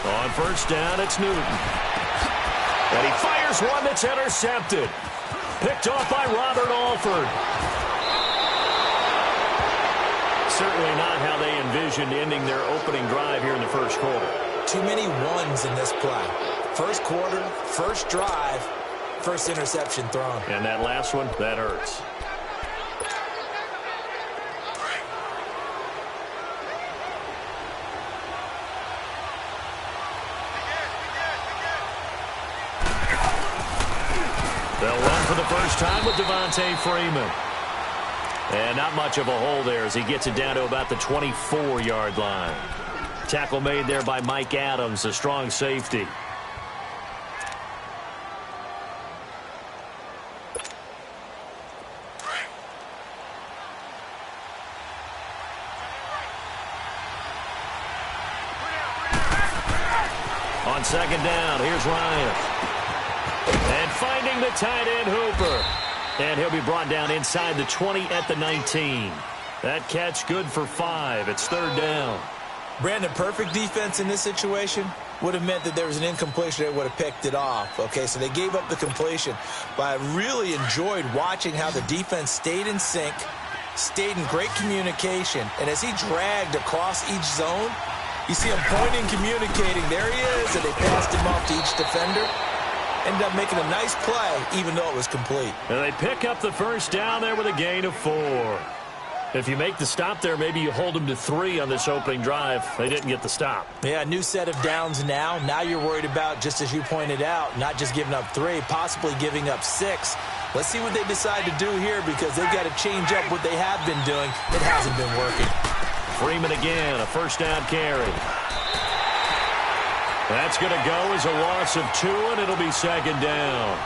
On first down, it's Newton. And he fires one that's intercepted. Picked off by Robert Alford. Certainly not how they envisioned ending their opening drive here in the first quarter. Too many ones in this play. First quarter, first drive, first interception thrown. And that last one, that hurts. They'll run for the first time with Devontae Freeman. And not much of a hole there as he gets it down to about the 24-yard line. Tackle made there by Mike Adams, a strong safety. On second down, here's Ryan. And finding the tight end, Hooper. And he'll be brought down inside the 20 at the 19. That catch good for 5. It's third down. Brandon, perfect defense in this situation would have meant that there was an incompletion that would have picked it off. Okay, so they gave up the completion. But I really enjoyed watching how the defense stayed in sync, stayed in great communication. And as he dragged across each zone, you see him pointing, communicating. There he is, and they passed him off to each defender. Ended up making a nice play, even though it was complete. And they pick up the first down there with a gain of 4. If you make the stop there, maybe you hold them to 3 on this opening drive. They didn't get the stop. Yeah, new set of downs now. Now you're worried about, just as you pointed out, not just giving up 3, possibly giving up 6. Let's see what they decide to do here because they've got to change up what they have been doing. It hasn't been working. Freeman again, a first down carry. That's going to go as a loss of 2, and it'll be second down.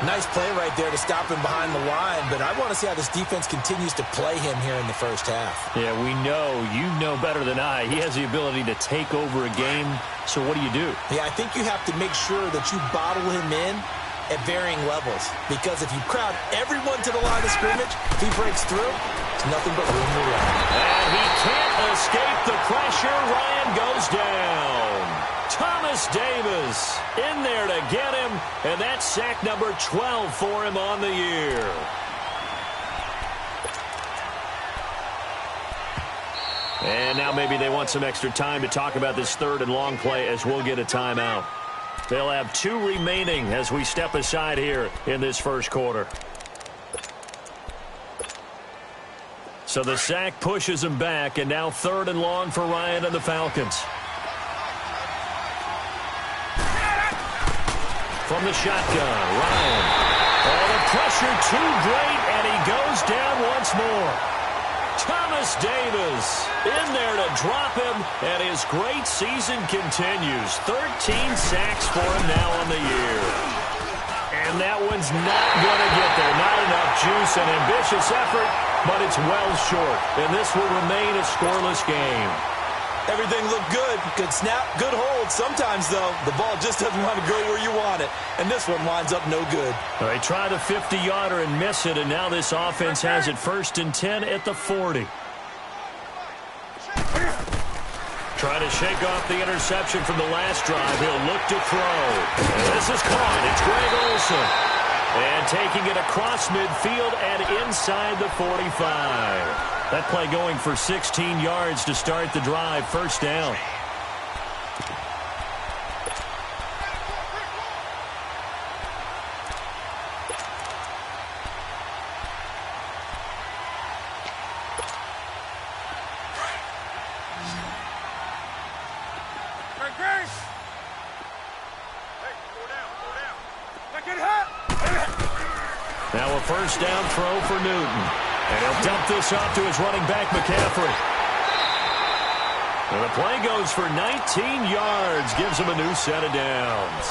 Nice play right there to stop him behind the line, but I want to see how this defense continues to play him here in the first half. Yeah, we know. You know better than I. He has the ability to take over a game, so what do you do? Yeah, I think you have to make sure that you bottle him in at varying levels, because if you crowd everyone to the line of scrimmage, if he breaks through, it's nothing but room to run. And he can't escape the pressure. Ryan goes down. Thomas Davis in there to get him, and that's sack number 12 for him on the year. And now maybe they want some extra time to talk about this third and long play as we'll get a timeout. They'll have 2 remaining as we step aside here in this first quarter. So the sack pushes him back, and now third and long for Ryan and the Falcons. From the shotgun, Ryan. Oh, the pressure too great, and he goes down once more. Thomas Davis in there to drop him, and his great season continues. 13 sacks for him now on the year. And that one's not going to get there. Not enough juice, an ambitious effort, but it's well short. And this will remain a scoreless game. Everything looked good. Good snap, good hold. Sometimes, though, the ball just doesn't want to go where you want it. And this one winds up no good. All right, try the 50-yarder and miss it, and now this offense has it first and 10 at the 40. Try to shake off the interception from the last drive. He'll look to throw. And this is caught. It's Greg Olsen. And taking it across midfield and inside the 45. That play going for 16 yards to start the drive. First down. Now a first down throw for Newton. And he'll dump this off to his running back, McCaffrey. And the play goes for 19 yards. Gives him a new set of downs.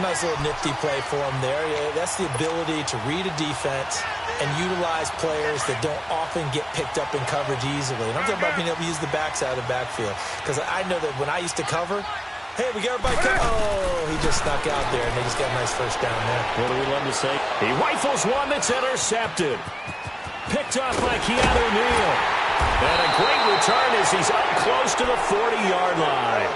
Nice little nifty play for him there. Yeah, that's the ability to read a defense and utilize players that don't often get picked up in coverage easily. And I'm talking about being able to use the backside of the backfield. Because I know that when I used to cover, hey, we got everybody covered. Oh, he just snuck out there, and they just got a nice first down there. What do we love to say? He rifles one that's intercepted. Picked off by Keanu Neal. And a great return as he's up close to the 40-yard line.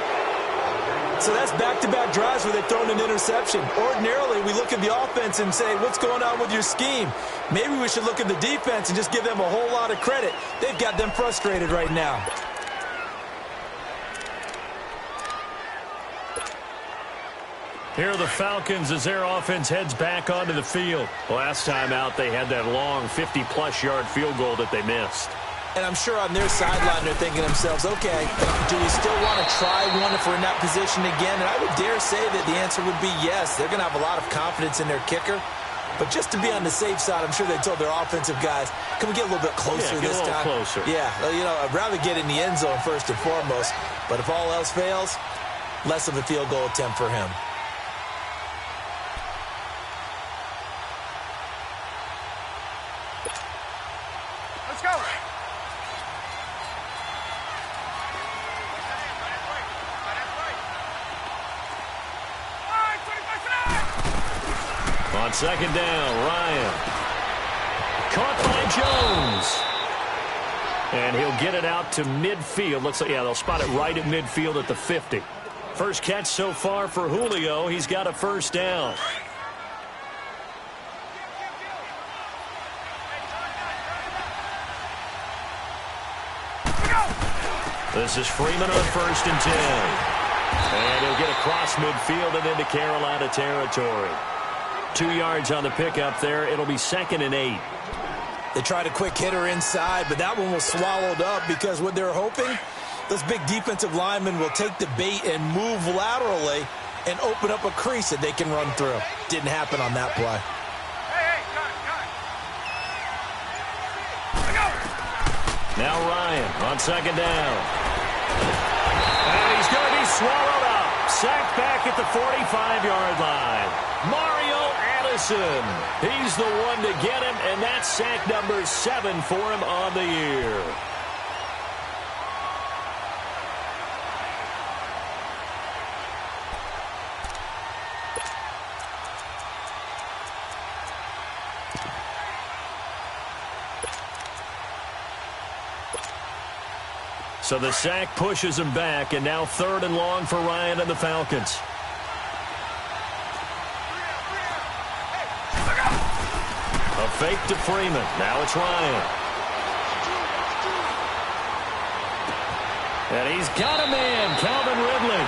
So that's back-to-back drives where they've thrown an interception. Ordinarily, we look at the offense and say, what's going on with your scheme? Maybe we should look at the defense and just give them a whole lot of credit. They've got them frustrated right now. Here are the Falcons as their offense heads back onto the field. Last time out, they had that long 50-plus yard field goal that they missed. And I'm sure on their sideline they're thinking to themselves, okay, do we still want to try one if we're in that position again? And I would dare say that the answer would be yes. They're going to have a lot of confidence in their kicker. But just to be on the safe side, I'm sure they told their offensive guys, can we get a little bit closer this time? Closer. Yeah, you know, I'd rather get in the end zone first and foremost. But if all else fails, less of a field goal attempt for him. Let's go. On second down, Ryan. Caught by Jones. And he'll get it out to midfield. Looks like, yeah, they'll spot it right at midfield at the 50. First catch so far for Julio. He's got a first down. This is Freeman on first and 10. And he'll get across midfield and into Carolina territory. 2 yards on the pickup there. It'll be 2nd and 8. They tried a quick hitter inside, but that one was swallowed up because what they're hoping, those big defensive linemen will take the bait and move laterally and open up a crease that they can run through. Didn't happen on that play. Now Ryan on second down. And he's going to be swallowed up. Sacked back at the 45-yard line. Mario Addison. He's the one to get him, and that's sack number 7 for him on the year. So the sack pushes him back, and now 3rd and long for Ryan and the Falcons. A fake to Freeman. Now it's Ryan. And he's got a man, Calvin Ridley.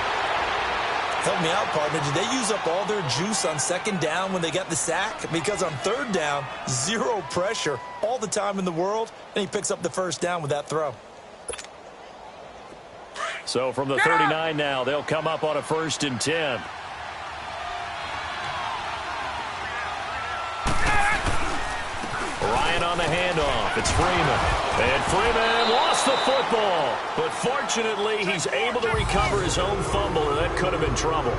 Help me out, partner. Did they use up all their juice on second down when they got the sack? Because on 3rd down, 0 pressure all the time in the world, and he picks up the first down with that throw. So from the 39 now, they'll come up on a 1st and 10. Ryan on the handoff. It's Freeman. And Freeman lost the football. But fortunately, he's able to recover his own fumble, and that could have been trouble.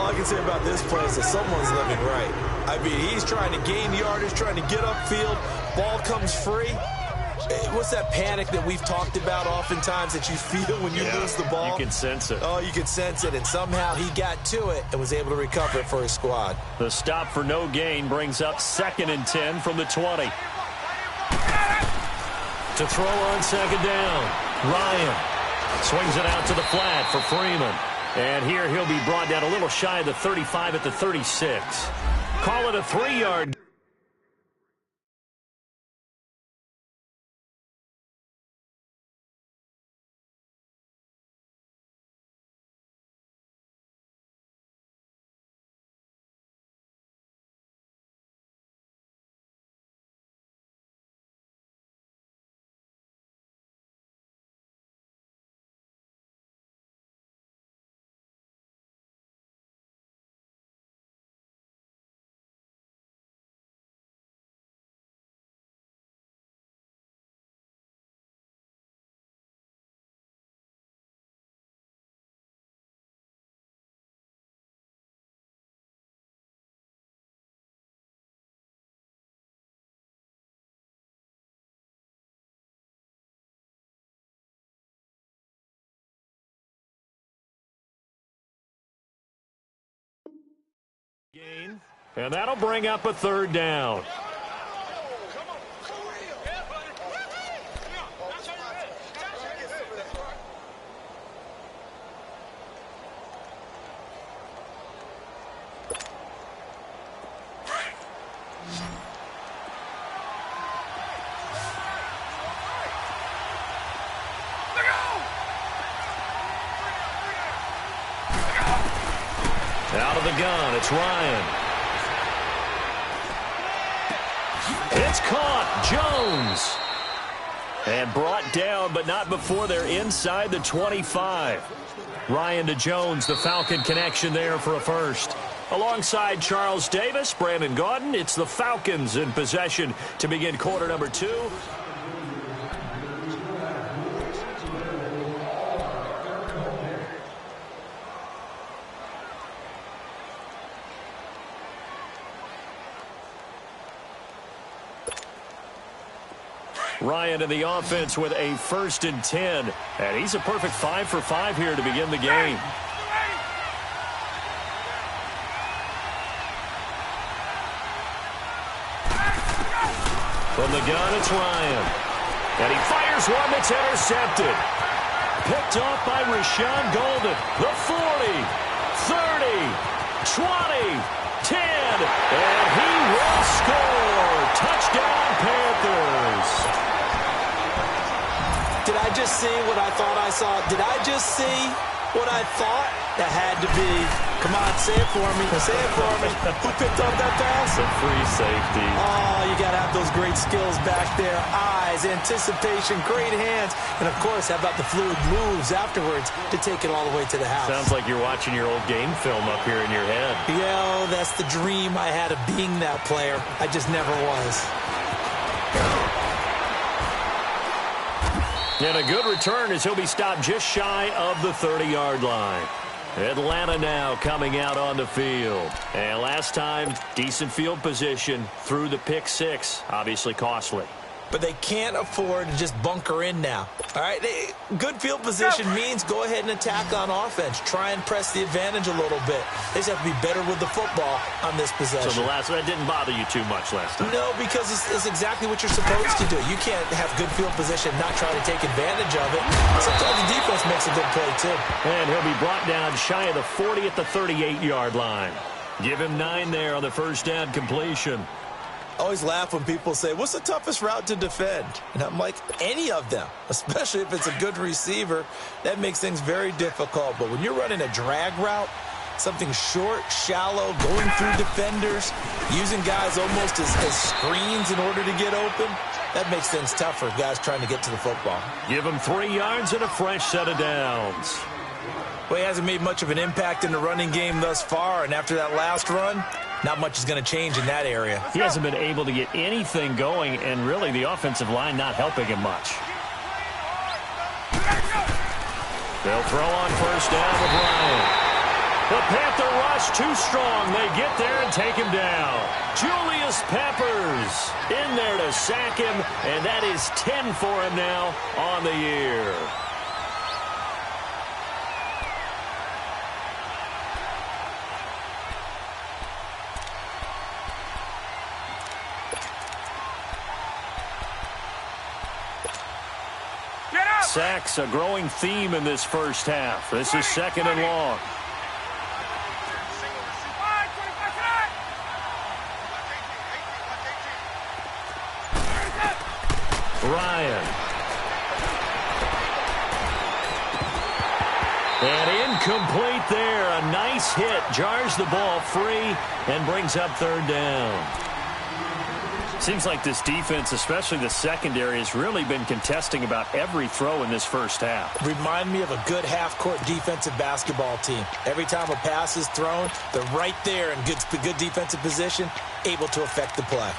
All I can say about this play is that someone's living right. I mean, he's trying to gain yardage, trying to get upfield. Ball comes free. What's that panic that we've talked about oftentimes that you feel when you lose the ball? You can sense it. Oh, you can sense it, and somehow he got to it and was able to recover it for his squad. The stop for no gain brings up 2nd and 10 from the 20. To throw on second down, Ryan swings it out to the flat for Freeman. And here he'll be brought down a little shy of the 35 at the 36. Call it a 3-yard. Gain, and that'll bring up a 3rd down. of the gun, it's Ryan. It's caught. Jones. And brought down, but not before they're inside the 25. Ryan to Jones, the Falcon connection there for a first. Alongside Charles Davis, Brandon Gaudin, it's the Falcons in possession to begin quarter number 2. Ryan in the offense with a 1st and 10. And he's a perfect 5 for 5 here to begin the game. From the gun, it's Ryan. And he fires one that's intercepted. Picked off by Rashawn Golden. The 40, 30, 20, 10. And he will score. Touchdown, Panthers. Did I just see what I thought I saw? Did I just see what I thought? That had to be. Come on, say it for me. Say it for me. Who picked up that pass? The free safety. Oh, you got to have those great skills back there. Eyes, anticipation, great hands. And, of course, how about the fluid moves afterwards to take it all the way to the house? Sounds like you're watching your old game film up here in your head. Yeah, that's the dream I had of being that player. I just never was. And a good return as he'll be stopped just shy of the 30-yard line. Atlanta now coming out on the field. And last time, decent field position through the pick 6. Obviously costly. But they can't afford to just bunker in now. All right, good field position means go ahead and attack on offense. Try and press the advantage a little bit. They just have to be better with the football on this possession. So that didn't bother you too much last time? No, because it's exactly what you're supposed to do. You can't have good field position, not try to take advantage of it. Sometimes the defense makes a good play, too. And he'll be brought down shy of the 40 at the 38-yard line. Give him 9 there on the first down completion. I always laugh when people say, what's the toughest route to defend? And I'm like, any of them, especially if it's a good receiver. That makes things very difficult. But when you're running a drag route, something short, shallow, going through defenders, using guys almost as screens in order to get open, that makes things tough for guys trying to get to the football. Give him 3 yards and a fresh set of downs. Well, he hasn't made much of an impact in the running game thus far, and after that last run, not much is going to change in that area. He hasn't been able to get anything going, and really the offensive line not helping him much. They'll throw on first down with Ryan. The Panther rush too strong. They get there and take him down. Julius Peppers in there to sack him, and that is 10 for him now on the year. Sacks, a growing theme in this first half. This is 2nd and long. Ryan. And incomplete there. A nice hit. Jars the ball free and brings up 3rd down. Seems like this defense, especially the secondary, has really been contesting about every throw in this first half. Remind me of a good half-court defensive basketball team. Every time a pass is thrown, they're right there in good defensive position, able to affect the play.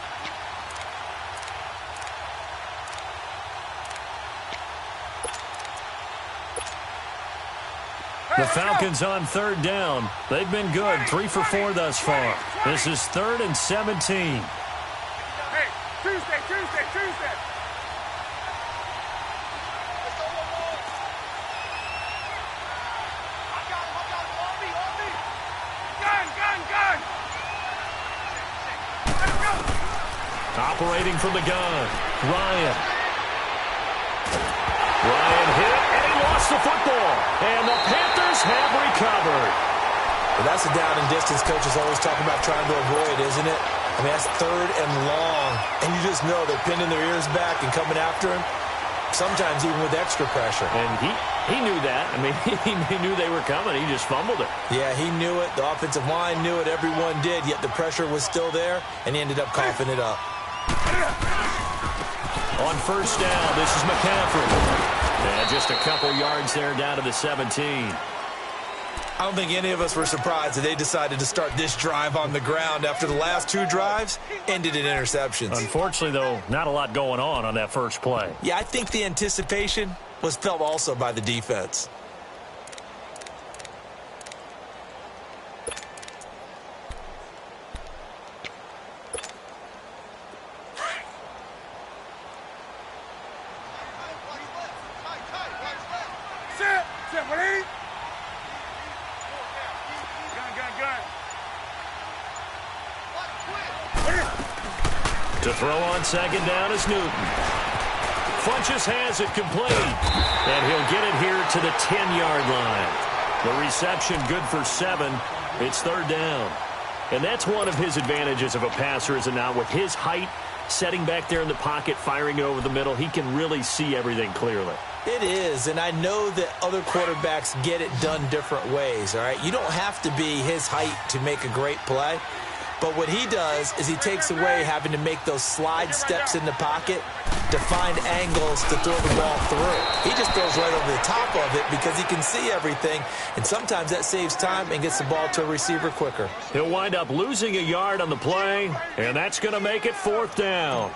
The Falcons on 3rd down. They've been good, 3 for 4 thus far. This is 3rd and 17. Tuesday. Gun. Operating from the gun, Ryan. Ryan hit, and he lost the football. And the Panthers have recovered. Well, that's a down and distance coaches always talk about trying to avoid, isn't it? I mean, that's 3rd and long. And you just know they're pinning their ears back and coming after him. sometimes even with extra pressure. And he knew that. I mean, he knew they were coming. He just fumbled it. Yeah, he knew it. The offensive line knew it. Everyone did, yet the pressure was still there, and he ended up coughing it up. On first down, this is McCaffrey. And just a couple yards there down to the 17. I don't think any of us were surprised that they decided to start this drive on the ground after the last two drives ended in interceptions. Unfortunately, though, not a lot going on that first play. Yeah, I think the anticipation was felt also by the defense. To throw on second down is Newton. Funches has it complete. And he'll get it here to the 10-yard line. The reception good for 7. It's third down. And that's one of his advantages of a passer, is it not? With his height, setting back there in the pocket, firing it over the middle, he can really see everything clearly. It is, and I know that other quarterbacks get it done different ways, all right? You don't have to be his height to make a great play. But what he does is he takes away having to make those slide steps in the pocket to find angles to throw the ball through. He just throws right over the top of it because he can see everything, and sometimes that saves time and gets the ball to a receiver quicker. He'll wind up losing a yard on the play, and that's going to make it fourth down.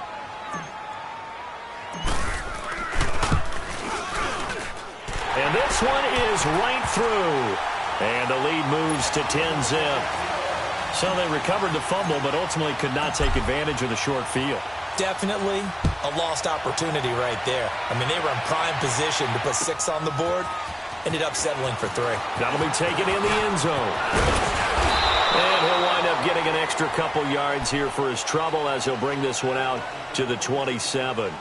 And this one is right through. And the lead moves to 10-zip. So they recovered the fumble, but ultimately could not take advantage of the short field. Definitely a lost opportunity right there. I mean, they were in prime position to put 6 on the board. Ended up settling for 3. That'll be taken in the end zone. And he'll wind up getting an extra couple yards here for his trouble as he'll bring this one out to the 27.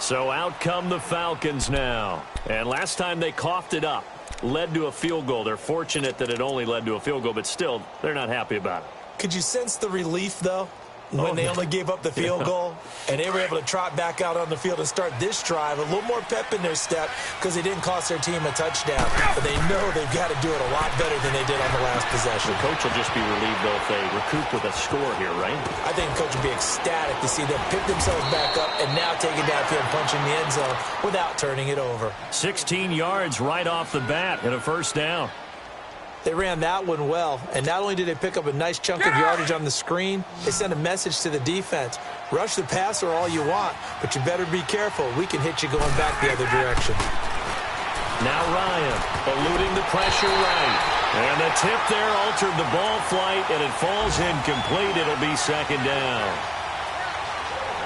So out come the Falcons now. And last time they coughed it up, led to a field goal. They're fortunate that it only led to a field goal, but still, they're not happy about it. Could you sense the relief, though, when they only gave up the field goal and they were able to trot back out on the field and start this drive, a little more pep in their step because they didn't cost their team a touchdown. But they know they've got to do it a lot better than they did on the last possession. The coach will just be relieved, though, if they recoup with a score here, right? I think the coach will be ecstatic to see them pick themselves back up and now take it downfield and punch in the end zone without turning it over. 16 yards right off the bat and a first down. They ran that one well, and not only did they pick up a nice chunk of yardage on the screen, they sent a message to the defense. Rush the passer all you want, but you better be careful. We can hit you going back the other direction. Now Ryan eluding the pressure right. And the tip there altered the ball flight, and it falls incomplete. It'll be second down.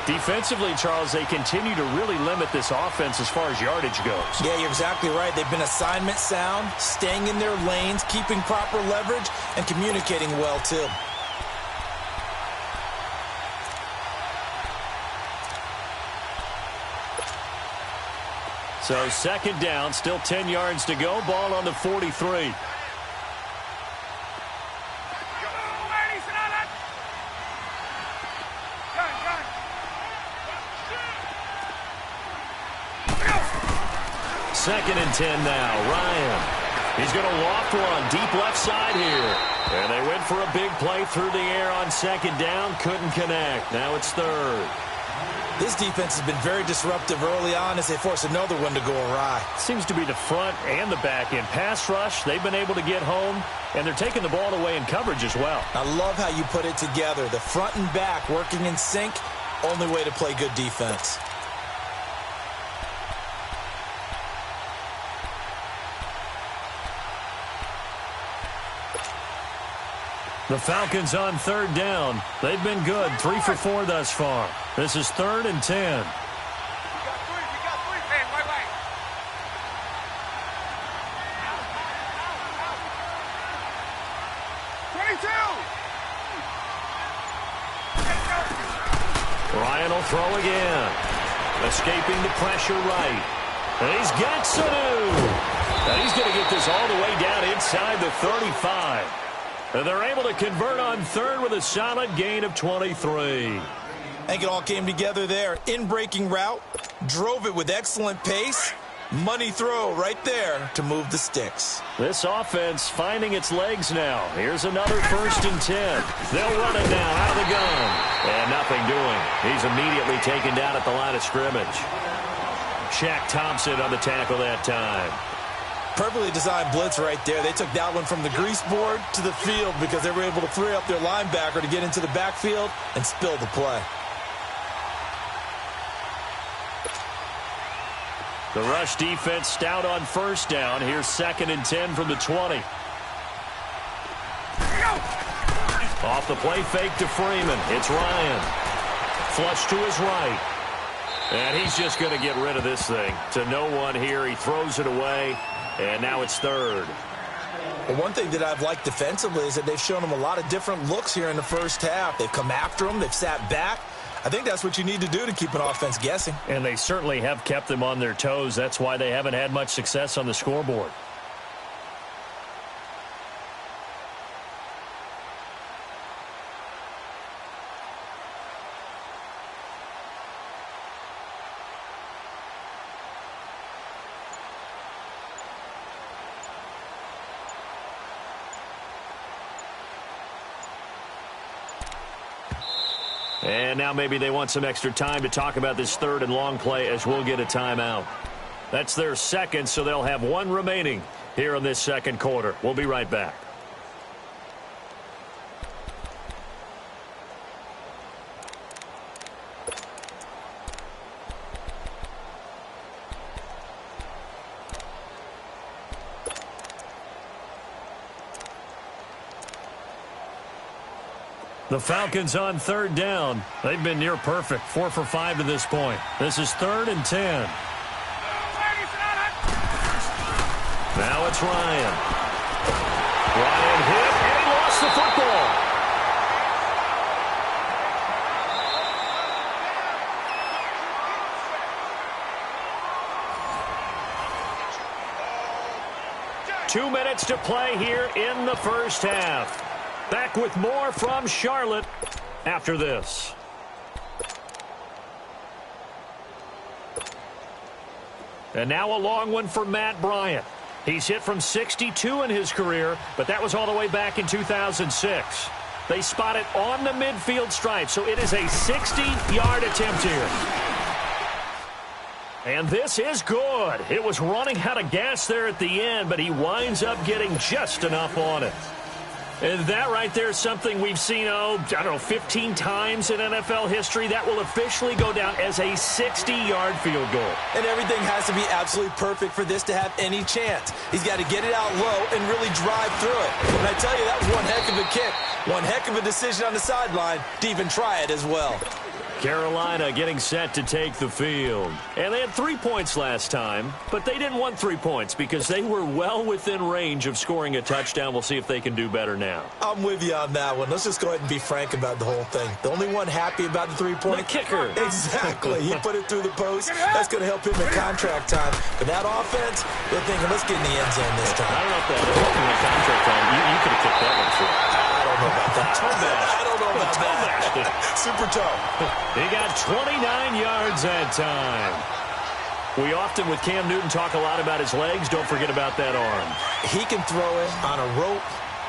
Defensively, Charles, they continue to really limit this offense as far as yardage goes. Yeah, you're exactly right. They've been assignment sound, staying in their lanes, keeping proper leverage, and communicating well, too. So second down, still 10 yards to go. Ball on the 43. Second and 10 now. Ryan. He's going to loft one deep left side here. And they went for a big play through the air on second down. Couldn't connect. Now it's third. This defense has been very disruptive early on as they force another one to go awry. Seems to be the front and the back end. Pass rush, they've been able to get home, and they're taking the ball away in coverage as well. I love how you put it together. The front and back working in sync, only way to play good defense. The Falcons on third down. They've been good, 3 for 4 thus far. This is third and 10. You got three. Hey, wait. 22. Ryan will throw again. Escaping the pressure right. And he's got Sanu. And he's going to get this all the way down inside the 35. And they're able to convert on third with a solid gain of 23. I think it all came together there. In-breaking route, drove it with excellent pace. Money throw right there to move the sticks. This offense finding its legs now. Here's another 1st and 10. They'll run it now out of the gun. And nothing doing. He's immediately taken down at the line of scrimmage. Shaq Thompson on the tackle that time. Perfectly designed blitz right there. They took that one from the grease board to the field because they were able to free up their linebacker to get into the backfield and spill the play. The rush defense stout on 1st down. Here's 2nd and 10 from the 20. Off the play fake to Freeman. It's Ryan. Flush to his right. And he's just going to get rid of this thing. To no one here. He throws it away. And now it's 3rd. Well, one thing that I've liked defensively is that they've shown him a lot of different looks here in the first half. They've come after him. They've sat back. I think that's what you need to do to keep an offense guessing. And they certainly have kept them on their toes. That's why they haven't had much success on the scoreboard. And now maybe they want some extra time to talk about this 3rd and long play as we'll get a timeout. That's their 2nd, so they'll have 1 remaining here in this 2nd quarter. We'll be right back. The Falcons on 3rd down. They've been near perfect, 4 for 5 to this point. This is 3rd and 10. Now it's Ryan. Ryan hit, and he lost the football. Two minutes to play here in the first half. Back with more from Charlotte after this. And now a long one for Matt Bryant. He's hit from 62 in his career, but that was all the way back in 2006. They spot it on the midfield stripe, so it is a 60-yard attempt here. And this is good. It was running out of gas there at the end, but he winds up getting just enough on it. And that right there is something we've seen, 15 times in NFL history. That will officially go down as a 60-yard field goal. And everything has to be absolutely perfect for this to have any chance. He's got to get it out low and really drive through it. And I tell you, that was one heck of a kick. One heck of a decision on the sideline to even try it as well. Carolina getting set to take the field. And they had 3 points last time, but they didn't want 3 points because they were well within range of scoring a touchdown. We'll see if they can do better now. I'm with you on that one. Let's just go ahead and be frank about the whole thing. The only one happy about the 3-point? The kicker. Exactly. He put it through the post. That's going to help him in contract time. But that offense, they're thinking, let's get in the end zone this time. I don't know if that was in the contract time. You could have kicked that one through. I don't know about that. I don't know about that. Super toe. He got 29 yards that time. We often, with Cam Newton, talk a lot about his legs. Don't forget about that arm. He can throw it on a rope.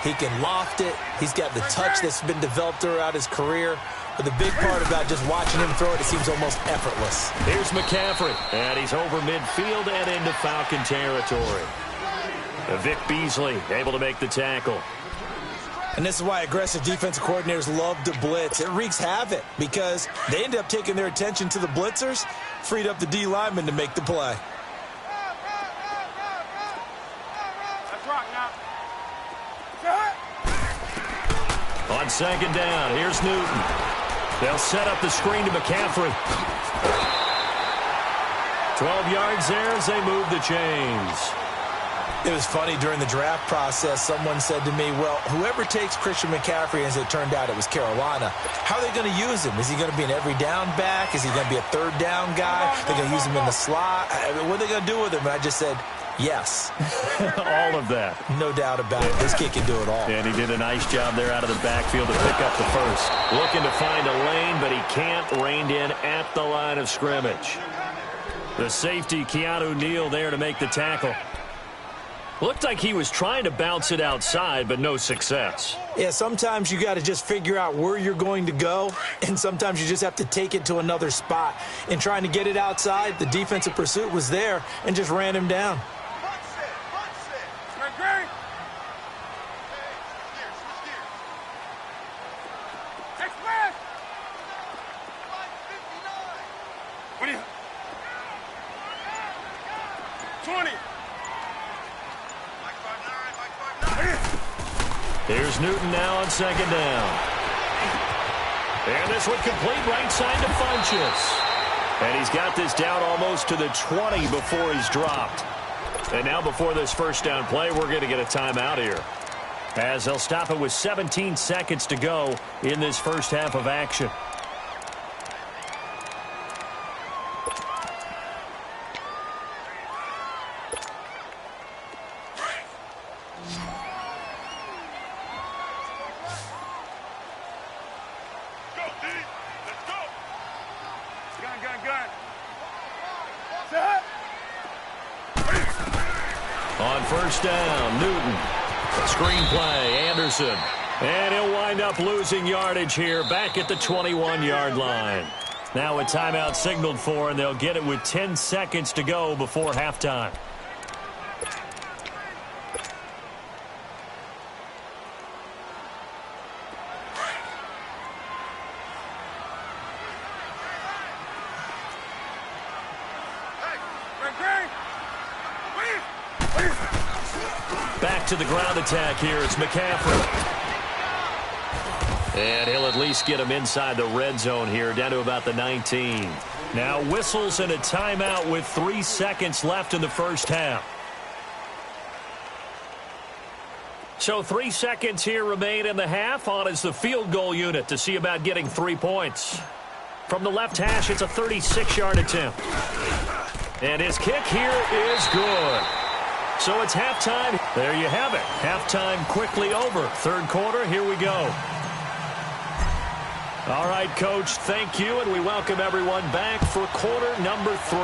He can loft it. He's got the touch that's been developed throughout his career. But the big part about just watching him throw it seems almost effortless. Here's McCaffrey. And he's over midfield and into Falcon territory. Vic Beasley able to make the tackle. And this is why aggressive defensive coordinators love to blitz. It wreaks havoc because they end up taking their attention to the blitzers, freed up the D lineman to make the play. Let's rock now. On 2nd down, here's Newton. They'll set up the screen to McCaffrey. 12 yards there as they move the chains. It was funny during the draft process. Someone said to me, well, whoever takes Christian McCaffrey, as it turned out it was Carolina, how are they going to use him? Is he going to be an every down back? Is he going to be a 3rd down guy? They're going to use him in the slot? What are they going to do with him? And I just said, Yes. All of that. No doubt about it. This kid can do it all. And he did a nice job there out of the backfield to pick up the first. Looking to find a lane, but he can't. Reined in at the line of scrimmage. The safety, Keanu Neal, there to make the tackle. Looked like he was trying to bounce it outside, but no success. Yeah, sometimes you got to just figure out where you're going to go, and sometimes you just have to take it to another spot. In trying to get it outside, the defensive pursuit was there and just ran him down. Here's Newton now on second down. And this one complete right side to Funchess. And he's got this down almost to the 20 before he's dropped. And now before this first down play, we're going to get a timeout here, as they'll stop it with 17 seconds to go in this first half of action. On first down, Newton. Screen play, Anderson. And he'll wind up losing yardage here back at the 21-yard line. Now a timeout signaled for, and they'll get it with 10 seconds to go before halftime. Back to the ground attack here. It's McCaffrey. And he'll at least get him inside the red zone here, down to about the 19. Now whistles and a timeout with 3 seconds left in the first half. So 3 seconds here remain in the half. On is the field goal unit to see about getting 3 points. From the left hash, it's a 36-yard attempt. And his kick here is good. So it's halftime. There you have it. Halftime quickly over. Third quarter, here we go. All right, Coach, thank you, and we welcome everyone back for quarter number 3.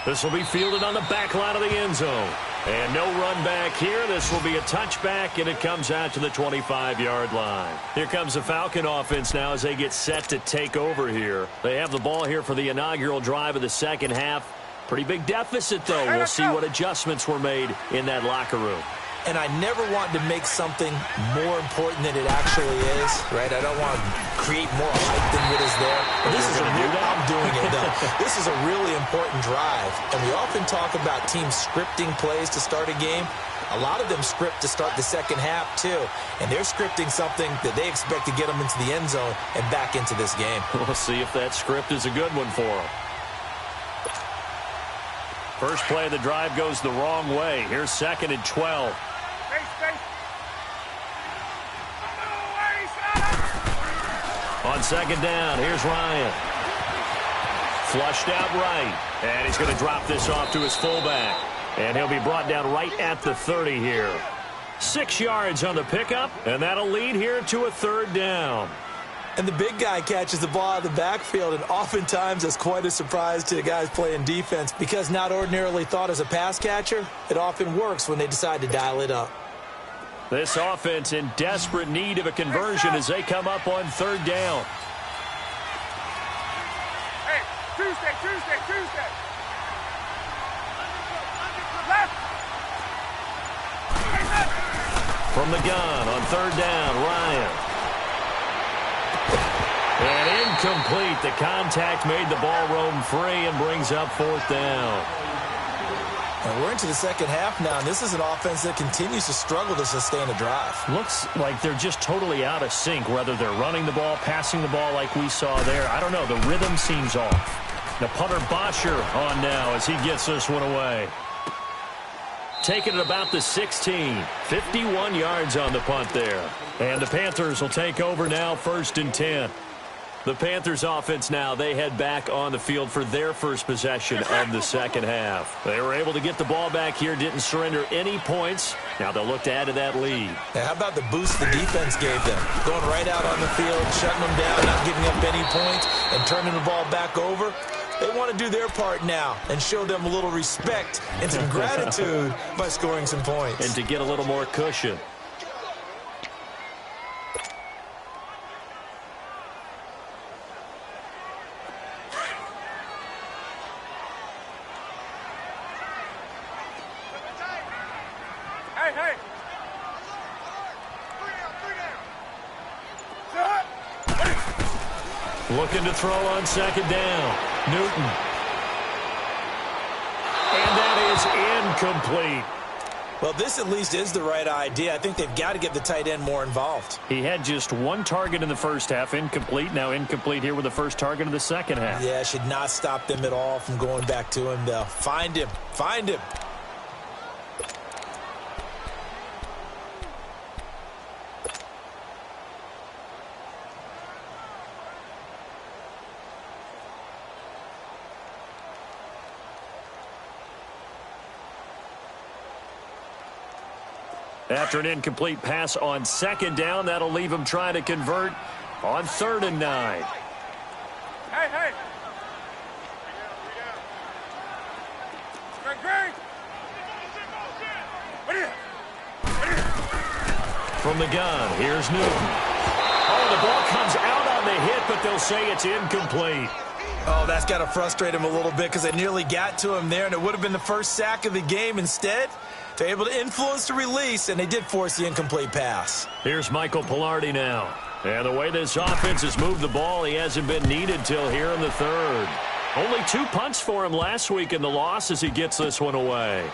This will be fielded on the back line of the end zone. And no run back here. This will be a touchback, and it comes out to the 25-yard line. Here comes the Falcon offense now as they get set to take over here. They have the ball here for the inaugural drive of the second half. Pretty big deficit, though. We'll see what adjustments were made in that locker room. And I never want to make something more important than it actually is, right? I don't want to create more hype than what is there. But this is I'm doing it, though. This is a really important drive. And we often talk about teams scripting plays to start a game. A lot of them script to start the second half, too. And they're scripting something that they expect to get them into the end zone and back into this game. We'll see if that script is a good one for them. First play of the drive goes the wrong way. Here's second and 12. On second down, here's Ryan. Flushed out right. And he's going to drop this off to his fullback. And he'll be brought down right at the 30 here. 6 yards on the pickup, and that'll lead here to a third down. And the big guy catches the ball out of the backfield, and oftentimes that's quite a surprise to the guys playing defense because not ordinarily thought as a pass catcher, it often works when they decide to dial it up. This offense in desperate need of a conversion as they come up on third down. Hey, Tuesday. Left. From the gun on third down, Ryan. And incomplete. The contact made the ball roam free and brings up fourth down. And we're into the second half now, and this is an offense that continues to struggle to sustain a drive. Looks like they're just totally out of sync, whether they're running the ball, passing the ball like we saw there. I don't know. The rhythm seems off. The punter Bosher on now as he gets this one away. Taking it about the 16. 51 yards on the punt there. And the Panthers will take over now, 1st and 10. The Panthers offense now, they head back on the field for their first possession of the second half. They were able to get the ball back here, didn't surrender any points. Now they'll look to add to that lead. Now, how about the boost the defense gave them? Going right out on the field, shutting them down, not giving up any points, and turning the ball back over. They want to do their part now and show them a little respect and some gratitude by scoring some points. And to get a little more cushion. Hey! Looking to throw on second down. Newton. And that is incomplete. Well, this at least is the right idea. I think they've got to get the tight end more involved. He had just one target in the first half, incomplete. Now incomplete here with the first target of the second half. Yeah, should not stop them at all from going back to him, though. Find him. After an incomplete pass on second down, that'll leave him trying to convert on 3rd and 9. Hey! Greg! From the gun, here's Newton. Oh, the ball comes out on the hit, but they'll say it's incomplete. Oh, that's got to frustrate him a little bit because they nearly got to him there, and it would have been the first sack of the game. Instead, they're able to influence the release, and they did force the incomplete pass. Here's Michael Pilardi now. And the way this offense has moved the ball, he hasn't been needed till here in the 3rd. Only 2 punts for him last week in the loss as he gets this one away.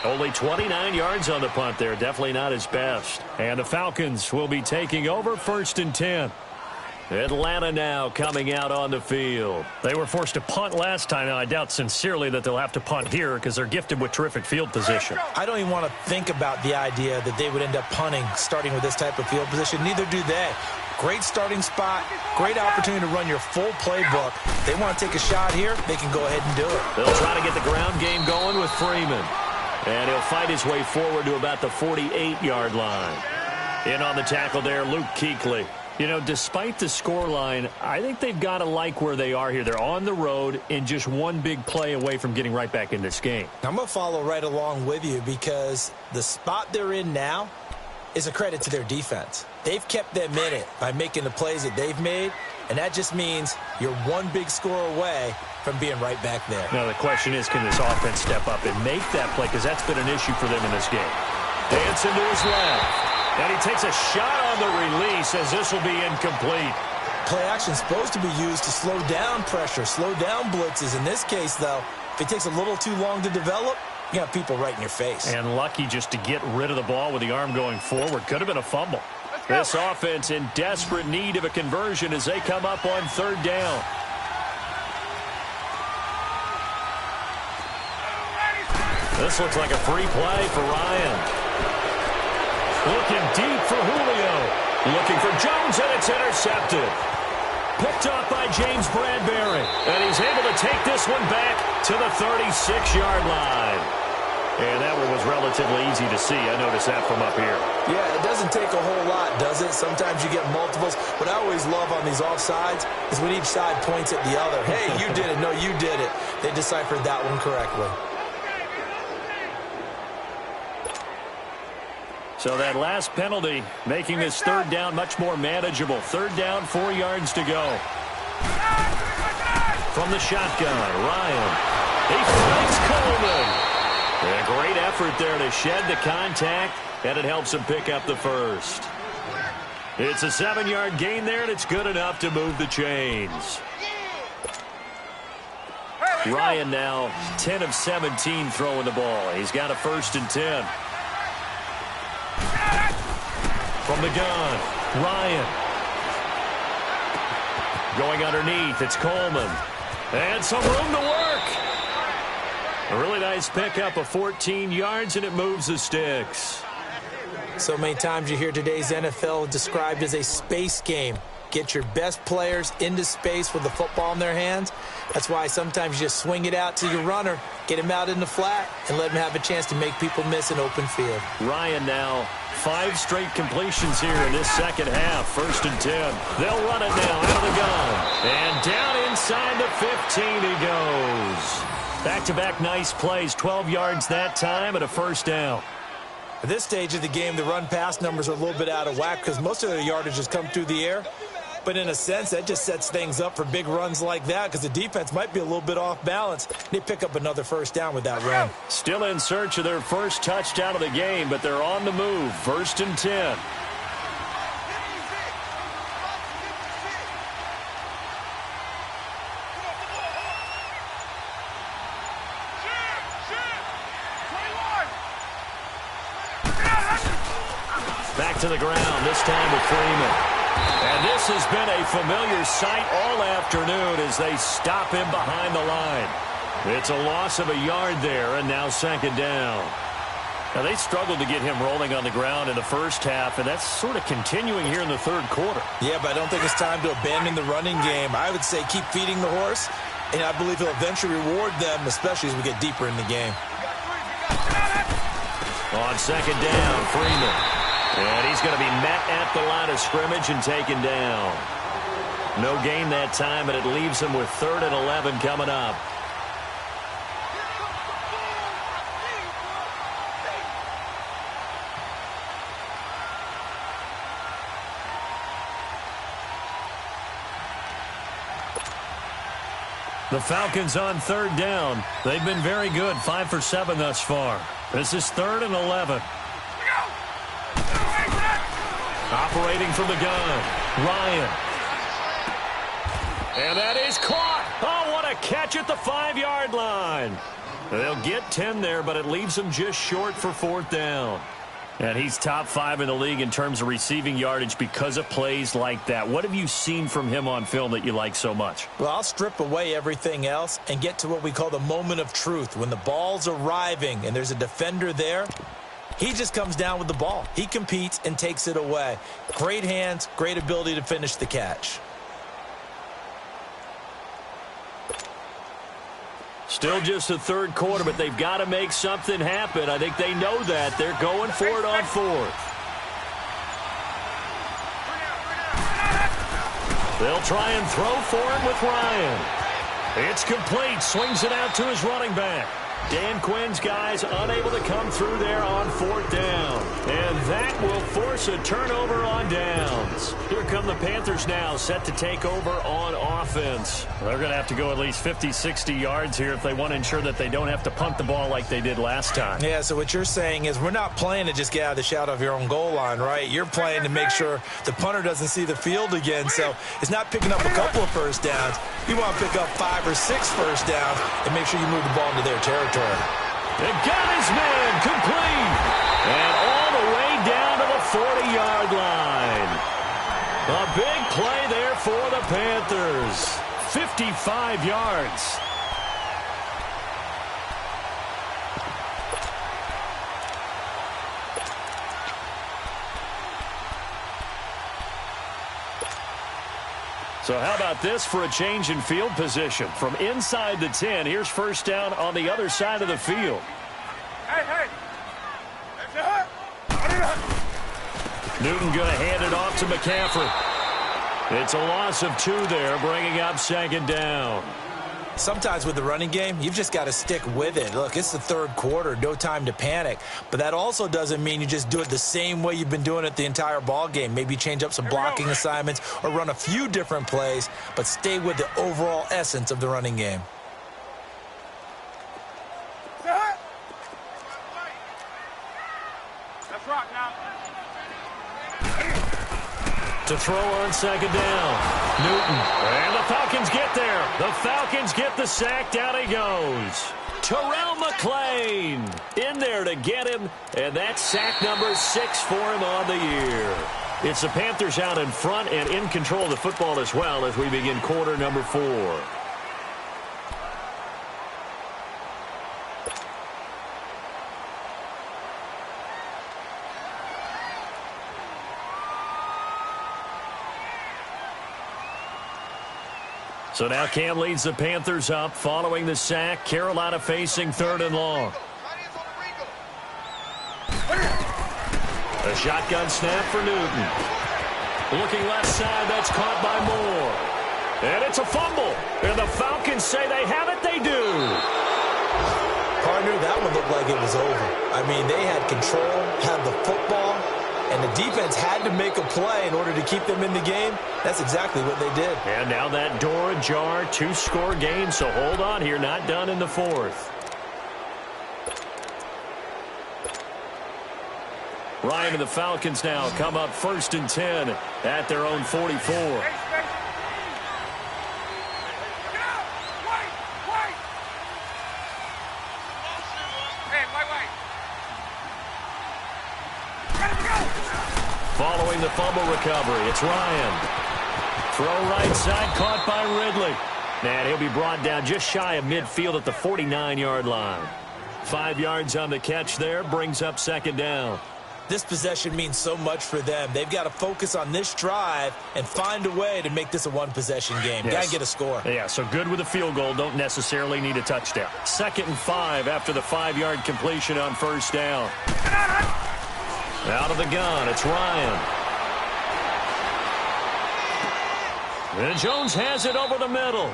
Only 29 yards on the punt there. Definitely not his best. And the Falcons will be taking over 1st and 10. Atlanta now coming out on the field. They were forced to punt last time. Now, I doubt sincerely that they'll have to punt here because they're gifted with terrific field position. I don't even want to think about the idea that they would end up punting starting with this type of field position. Neither do they. Great starting spot, great opportunity to run your full playbook. They want to take a shot here, they can go ahead and do it. They'll try to get the ground game going with Freeman. And he'll fight his way forward to about the 48-yard line. In on the tackle there, Luke Kuechly. You know, despite the scoreline, I think they've got to like where they are here. They're on the road and just one big play away from getting right back in this game. I'm going to follow right along with you because the spot they're in now is a credit to their defense. They've kept them in it by making the plays that they've made, and that just means you're one big score away from being right back there. Now, the question is, can this offense step up and make that play? Because that's been an issue for them in this game. Dancing to his left. And he takes a shot on the release as this will be incomplete. Play action is supposed to be used to slow down pressure, slow down blitzes. In this case, though, if it takes a little too long to develop, you got people right in your face. And lucky just to get rid of the ball with the arm going forward. Could have been a fumble. This offense in desperate need of a conversion as they come up on 3rd down. This looks like a free play for Ryan. Looking deep for Julio. Looking for Jones, and it's intercepted. Picked off by James Bradbury. And he's able to take this one back to the 36-yard line. And that one was relatively easy to see. I noticed that from up here. Yeah, it doesn't take a whole lot, does it? Sometimes you get multiples. What I always love on these offsides is when each side points at the other. Hey, you did it. No, you did it. They deciphered that one correctly. So that last penalty making this 3rd down much more manageable. 3rd down, 4 yards to go. From the shotgun, Ryan. He finds Coleman. A great effort there to shed the contact, and it helps him pick up the first. It's a 7-yard gain there, and it's good enough to move the chains. Ryan now 10 of 17 throwing the ball. He's got a 1st and 10. From the gun, Ryan. Going underneath, it's Coleman. And some room to work. A really nice pickup of 14 yards, and it moves the sticks. So many times you hear today's NFL described as a space game. Get your best players into space with the football in their hands. That's why sometimes you just swing it out to your runner, get him out in the flat, and let him have a chance to make people miss an open field. Ryan now, 5 straight completions here in this second half. 1st and 10. They'll run it now out of the gun. And down inside the 15 he goes. Back-to-back nice plays, 12 yards that time and a 1st down. At this stage of the game, the run-pass numbers are a little bit out of whack because most of their yardage has come through the air. But in a sense, that just sets things up for big runs like that because the defense might be a little bit off balance. They pick up another 1st down with that run. Still in search of their first touchdown of the game, but they're on the move. 1st and 10. Back to the ground, this time with Freeman. And this has been a familiar sight all afternoon as they stop him behind the line. It's a loss of a yard there, and now 2nd down. Now, they struggled to get him rolling on the ground in the first half, and that's sort of continuing here in the 3rd quarter. Yeah, but I don't think it's time to abandon the running game. I would say keep feeding the horse, and I believe he'll eventually reward them, especially as we get deeper in the game. On 2nd down, Freeman. And he's going to be met at the line of scrimmage and taken down. No gain that time, and it leaves him with 3rd and 11 coming up. The Falcons on 3rd down. They've been very good, 5 for 7 thus far. This is 3rd and 11. Operating from the gun, Ryan. And that is caught. Oh, what a catch at the 5-yard line. They'll get 10 there, but it leaves them just short for 4th down. And he's top 5 in the league in terms of receiving yardage because of plays like that. What have you seen from him on film that you like so much? Well, I'll strip away everything else and get to what we call the moment of truth. When the ball's arriving and there's a defender there, he just comes down with the ball. He competes and takes it away. Great hands, great ability to finish the catch. Still just the 3rd quarter, but they've got to make something happen. I think they know that. They're going for it on 4th. They'll try and throw for him with Ryan. It's complete. Swings it out to his running back. Dan Quinn's guys unable to come through there on 4th down. And that will force a turnover on downs. Here come the Panthers now, set to take over on offense. They're going to have to go at least 50, 60 yards here if they want to ensure that they don't have to punt the ball like they did last time. Yeah, so what you're saying is we're not playing to just get out of the shadow of your own goal line, right? You're playing to make sure the punter doesn't see the field again. So it's not picking up a couple of 1st downs. You want to pick up 5 or 6 1st downs and make sure you move the ball into their territory. They got his man complete. And all the way down to the 40-yard line. A big play there for the Panthers. 55 yards. So how about this for a change in field position? From inside the 10, here's 1st down on the other side of the field. Hey! Newton going to hand it off to McCaffrey. It's a loss of 2 there, bringing up 2nd down. Sometimes with the running game, you've just got to stick with it. Look, it's the 3rd quarter, no time to panic. But that also doesn't mean you just do it the same way you've been doing it the entire ball game. Maybe change up some blocking assignments or run a few different plays, but stay with the overall essence of the running game. Let's rock now. To throw on 2nd down. Newton. And the Falcons get there. The Falcons get the sack. Down he goes. Terrell McClain in there to get him. And that's sack number 6 for him on the year. It's the Panthers out in front and in control of the football as well as we begin quarter number 4. So now Cam leads the Panthers up following the sack. Carolina facing 3rd and long. A shotgun snap for Newton. Looking left side, that's caught by Moore. And it's a fumble. And the Falcons say they have it, they do. Partner, that one looked like it was over. I mean, they had control, had the football, and the defense had to make a play in order to keep them in the game. That's exactly what they did. And now that door ajar, 2-score game, so hold on here, not done in the 4th. Ryan and the Falcons now come up 1st and 10 at their own 44. Following the fumble recovery, it's Ryan. Throw right side, caught by Ridley. And he'll be brought down just shy of midfield at the 49-yard line. 5 yards on the catch there, brings up 2nd down. This possession means so much for them. They've got to focus on this drive and find a way to make this a one-possession game. Yes. Got to get a score. Yeah, so good with a field goal. Don't necessarily need a touchdown. 2nd and 5 after the 5-yard completion on 1st down. Out of the gun, it's Ryan. And Jones has it over the middle.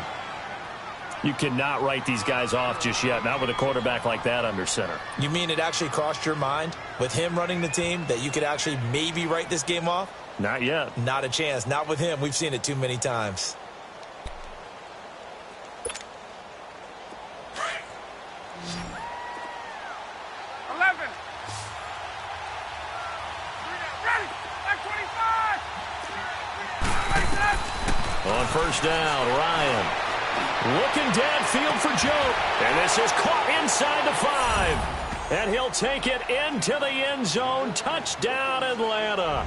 You cannot write these guys off just yet, not with a quarterback like that under center. You mean it actually crossed your mind with him running the team that you could actually maybe write this game off? Not yet. Not a chance. Not with him. We've seen it too many times. On 1st down, Ryan looking downfield for Joe. And this is caught inside the 5. And he'll take it into the end zone. Touchdown, Atlanta.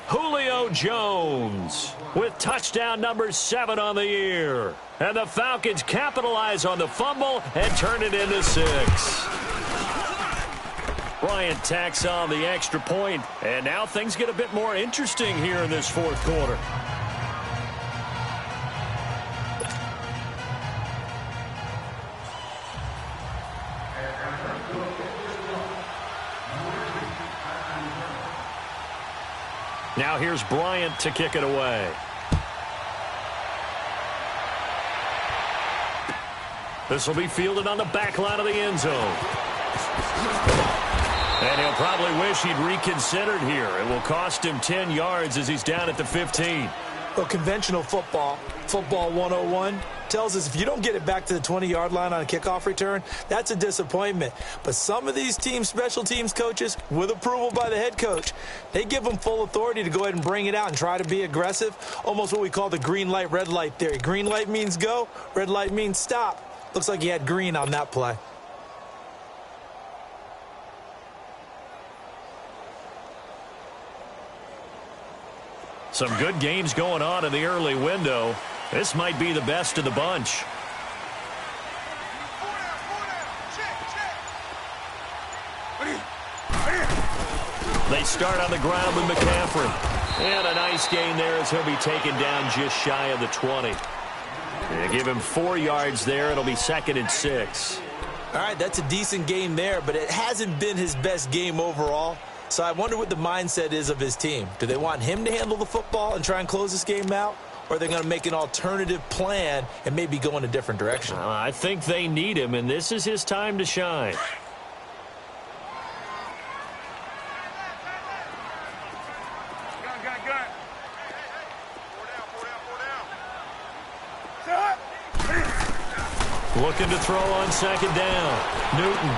Julio Jones with touchdown number 7 on the year. And the Falcons capitalize on the fumble and turn it into 6. Bryant tacks on the extra point. And now things get a bit more interesting here in this 4th quarter. Now here's Bryant to kick it away. This will be fielded on the back line of the end zone. And he'll probably wish he'd reconsidered here. It will cost him 10 yards as he's down at the 15. Well, conventional football 101, tells us if you don't get it back to the 20-yard line on a kickoff return, that's a disappointment. But some of these team special teams coaches, with approval by the head coach, they give them full authority to go ahead and bring it out and try to be aggressive, almost what we call the green light, red light theory. Green light means go, red light means stop. Looks like he had green on that play. Some good games going on in the early window. This might be the best of the bunch. They start on the ground with McCaffrey. And a nice gain there as he'll be taken down just shy of the 20. They give him 4 yards there. It'll be 2nd and 6. All right, that's a decent game there, but it hasn't been his best game overall. So I wonder what the mindset is of his team. Do they want him to handle the football and try and close this game out? Or are they going to make an alternative plan and maybe go in a different direction? I think they need him, and this is his time to shine. Looking to throw on 2nd down. Newton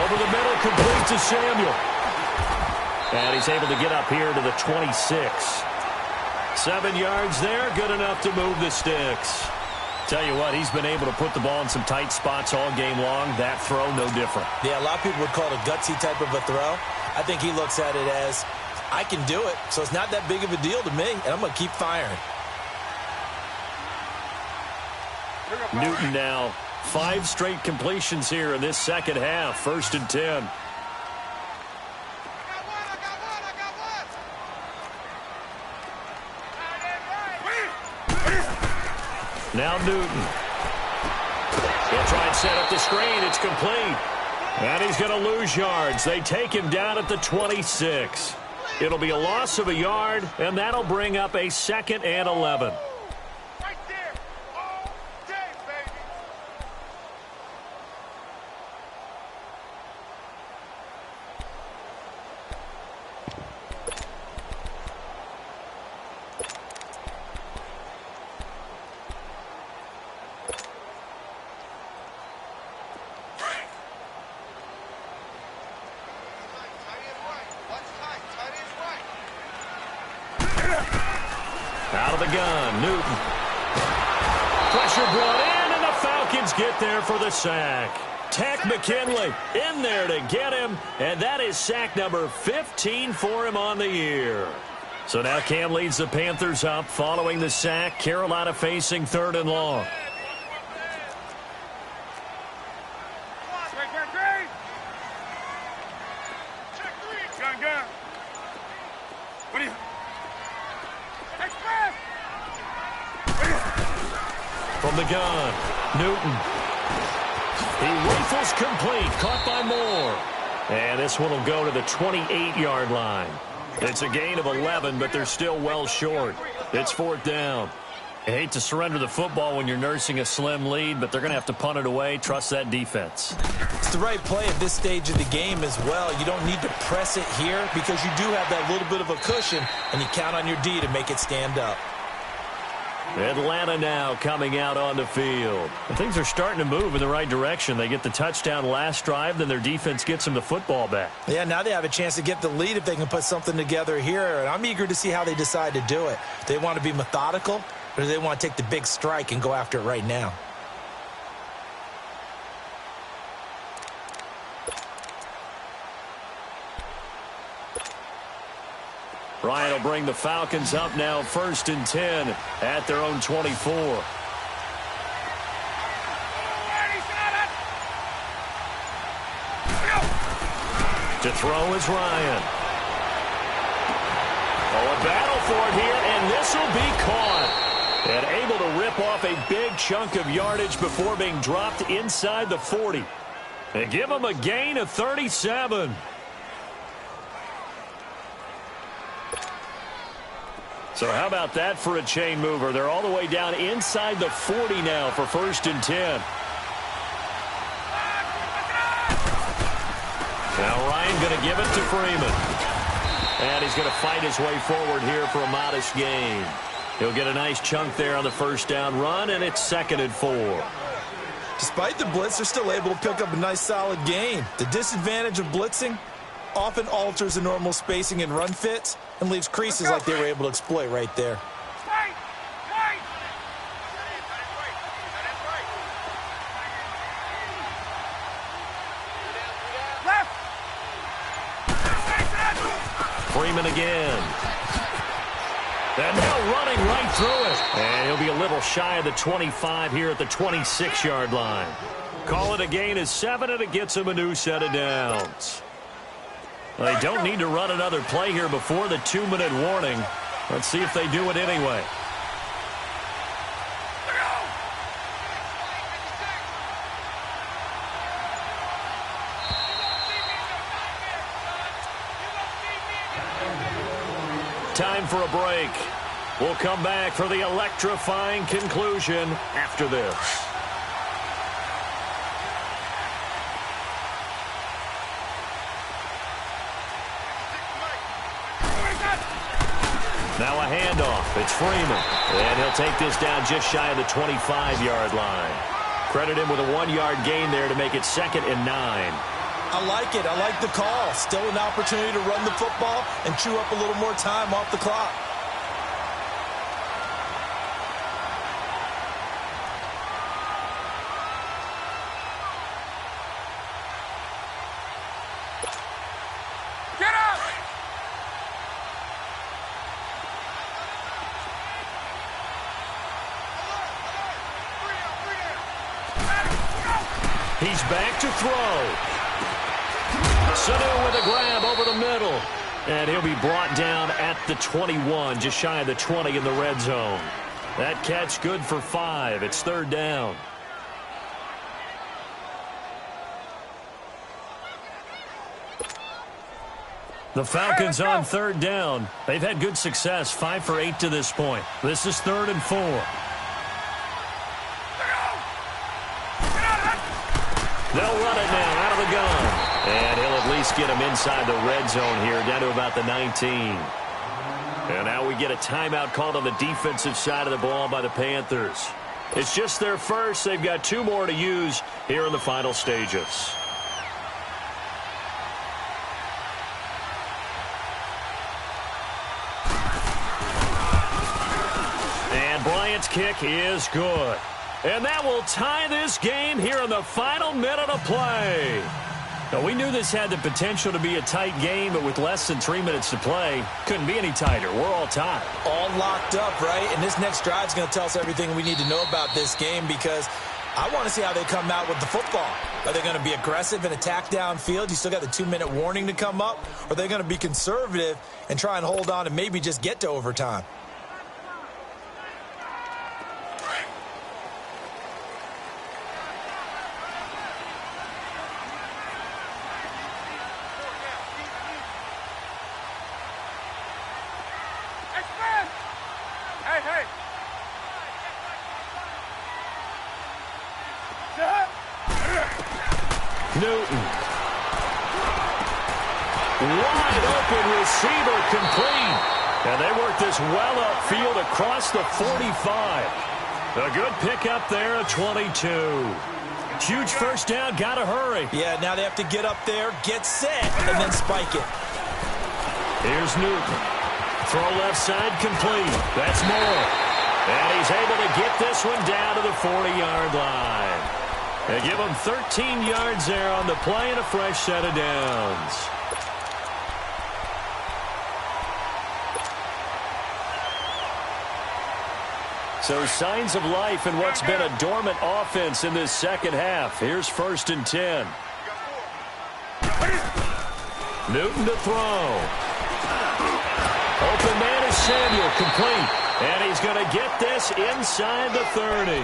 over the middle, complete to Samuel. And he's able to get up here to the 26. 7 yards there, good enough to move the sticks. Tell you what, he's been able to put the ball in some tight spots all game long. That throw, no different. Yeah, a lot of people would call it a gutsy type of a throw. I think he looks at it as, I can do it, so it's not that big of a deal to me, and I'm going to keep firing. Newton now, 5 straight completions here in this second half. 1st and 10. Now Newton. He'll try and set up the screen. It's complete. And he's going to lose yards. They take him down at the 26. It'll be a loss of a yard, and that'll bring up a 2nd and 11. Right there. All day, baby. Out of the gun, Newton. Pressure brought in, and the Falcons get there for the sack. Tech McKinley in there to get him, and that is sack number 15 for him on the year. So now Cam leads the Panthers up following the sack. Carolina facing 3rd and long. Gun. What do you... Express! From the gun, Newton. He rifles complete, caught by Moore. And this one will go to the 28-yard line. It's a gain of 11, but they're still well short. It's 4th down. I hate to surrender the football when you're nursing a slim lead, but they're going to have to punt it away. Trust that defense. It's the right play at this stage of the game as well. You don't need to press it here because you do have that little bit of a cushion, and you count on your D to make it stand up. Atlanta now coming out on the field. And things are starting to move in the right direction. They get the touchdown last drive, then their defense gets them the football back. Yeah, now they have a chance to get the lead if they can put something together here, and I'm eager to see how they decide to do it. They want to be methodical, or do they want to take the big strike and go after it right now? Ryan will bring the Falcons up now 1st and 10 at their own 24. To throw is Ryan. Oh, a battle for it here, and this will be caught. And able to rip off a big chunk of yardage before being dropped inside the 40. They give him a gain of 37. So how about that for a chain mover? They're all the way down inside the 40 now for 1st and 10. Now Ryan going to give it to Freeman. And he's going to fight his way forward here for a modest gain. He'll get a nice chunk there on the 1st down run, and it's 2nd and 4. Despite the blitz, they're still able to pick up a nice solid gain. The disadvantage of blitzing often alters the normal spacing and run fits and leaves creases like they were able to exploit right there. Freeman again. And now running right through it. And he'll be a little shy of the 25 here at the 26-yard line. Call it a gain of 7, and it gets him a new set of downs. Well, they don't need to run another play here before the 2-minute warning. Let's see if they do it anyway. Time for a break. We'll come back for the electrifying conclusion after this. Now a handoff. It's Freeman. And he'll take this down just shy of the 25-yard line. Credit him with a 1-yard gain there to make it 2nd and 9. I like it. I like the call. Still an opportunity to run the football and chew up a little more time off the clock. Get up! He's back to throw. Sanu with a grab over the middle. And he'll be brought down at the 21, just shy of the 20 in the red zone. That catch good for 5. It's third down. The Falcons on third down. They've had good success, 5 for 8 to this point. This is 3rd and 4. They'll run it now out of the gun. And he'll at least get him inside the red zone here, down to about the 19. And now we get a timeout called on the defensive side of the ball by the Panthers. It's just their first. They've got 2 more to use here in the final stages. And Bryant's kick is good. And that will tie this game here in the final minute of play. Now, we knew this had the potential to be a tight game, but with less than 3 minutes to play, couldn't be any tighter. We're all tied. All locked up, right? And this next drive is going to tell us everything we need to know about this game, because I want to see how they come out with the football. Are they going to be aggressive and attack downfield? You still got the 2-minute warning to come up? Or are they going to be conservative and try and hold on and maybe just get to overtime? Newton. Wide open receiver complete. And they work this well upfield across the 45. A good pickup there at 22. Huge first down, gotta hurry. Yeah, now they have to get up there, get set, and then spike it. Here's Newton. Throw left side complete. That's Moore. And he's able to get this one down to the 40-yard line. They give him 13 yards there on the play and a fresh set of downs. So signs of life in what's been a dormant offense in this second half. Here's 1st and 10. Newton to throw. Open man is Samuel, complete. And he's going to get this inside the 30.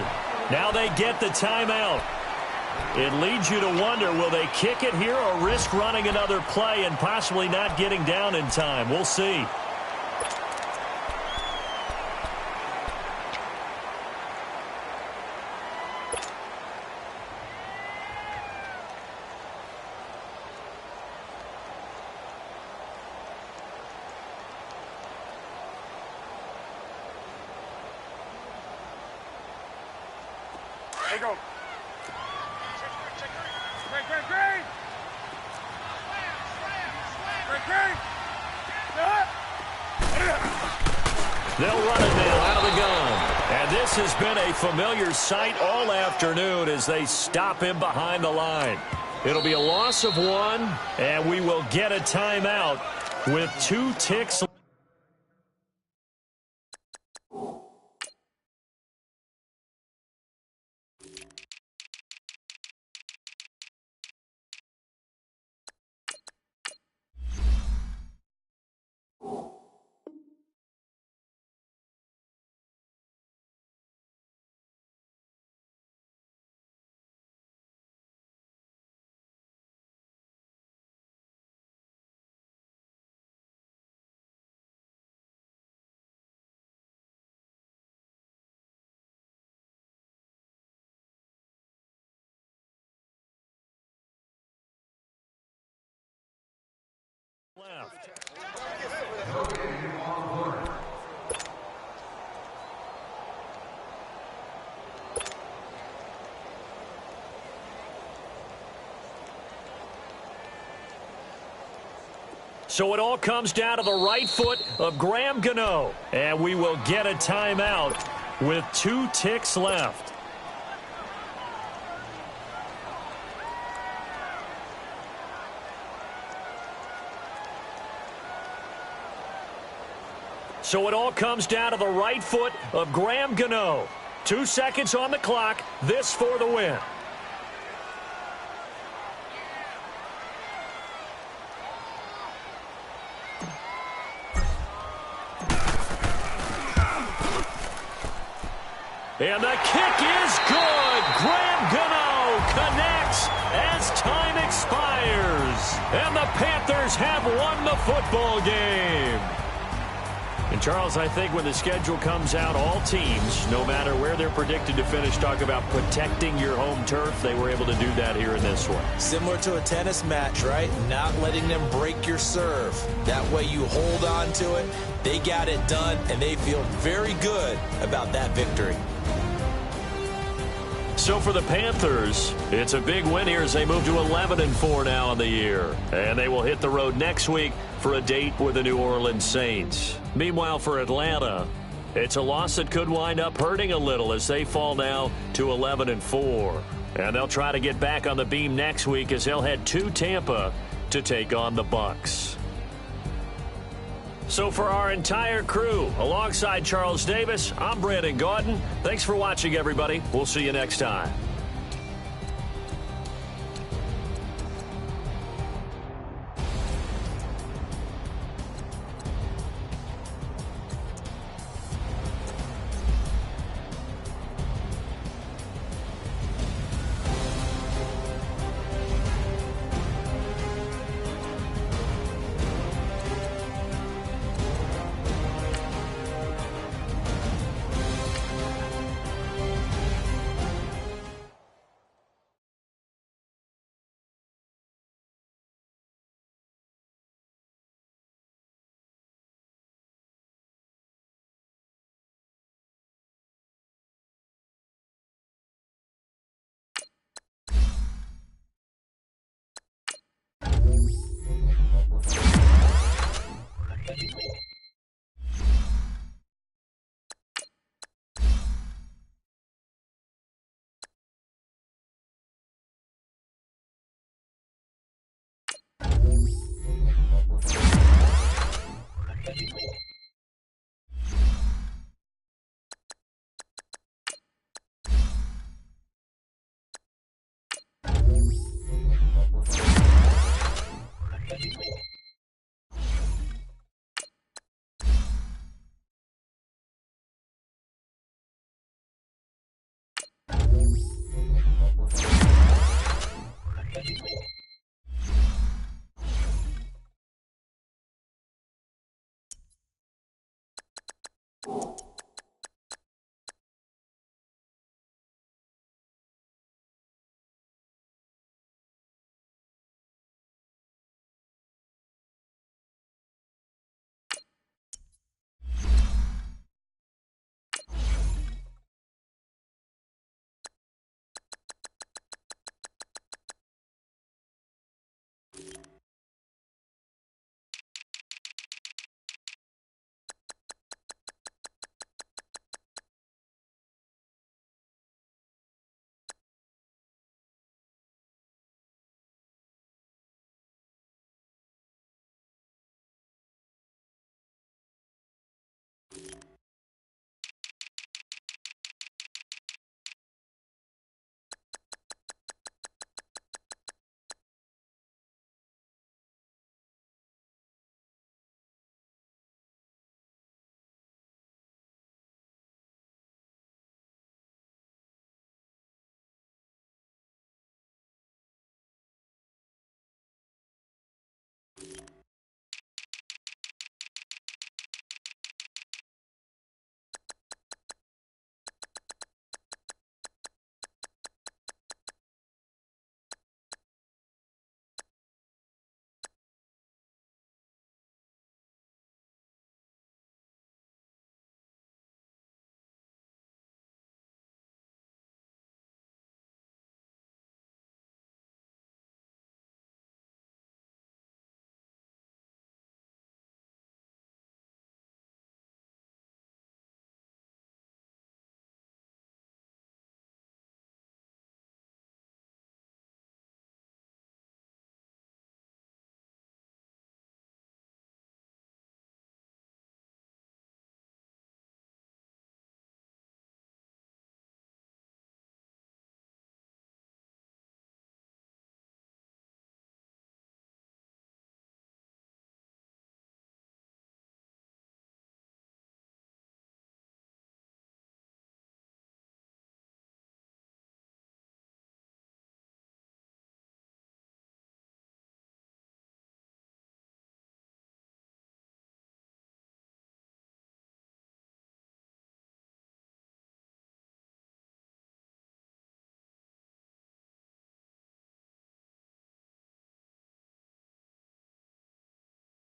Now they get the timeout. It leads you to wonder, will they kick it here or risk running another play and possibly not getting down in time? We'll see. There you go. They'll run it now out of the gun. And this has been a familiar sight all afternoon as they stop him behind the line. It'll be a loss of 1, and we will get a timeout with 2 ticks. Left. So it all comes down to the right foot of Graham Gano. And we will get a timeout with 2 ticks left. So it all comes down to the right foot of Graham Gano. 2 seconds on the clock. This for the win. And the kick is good. Graham Gano connects as time expires. And the Panthers have won the football game. And, Charles, I think when the schedule comes out, all teams, no matter where they're predicted to finish, talk about protecting your home turf. They were able to do that here in this one. Similar to a tennis match, right? Not letting them break your serve. That way you hold on to it. They got it done, and they feel very good about that victory. So for the Panthers, it's a big win here as they move to 11-4 now in the year. And they will hit the road next week for a date with the New Orleans Saints. Meanwhile, for Atlanta, it's a loss that could wind up hurting a little as they fall now to 11-4. And they'll try to get back on the beam next week as they'll head to Tampa to take on the Bucs. So for our entire crew, alongside Charles Davis, I'm Brandon Gaudin. Thanks for watching, everybody. We'll see you next time.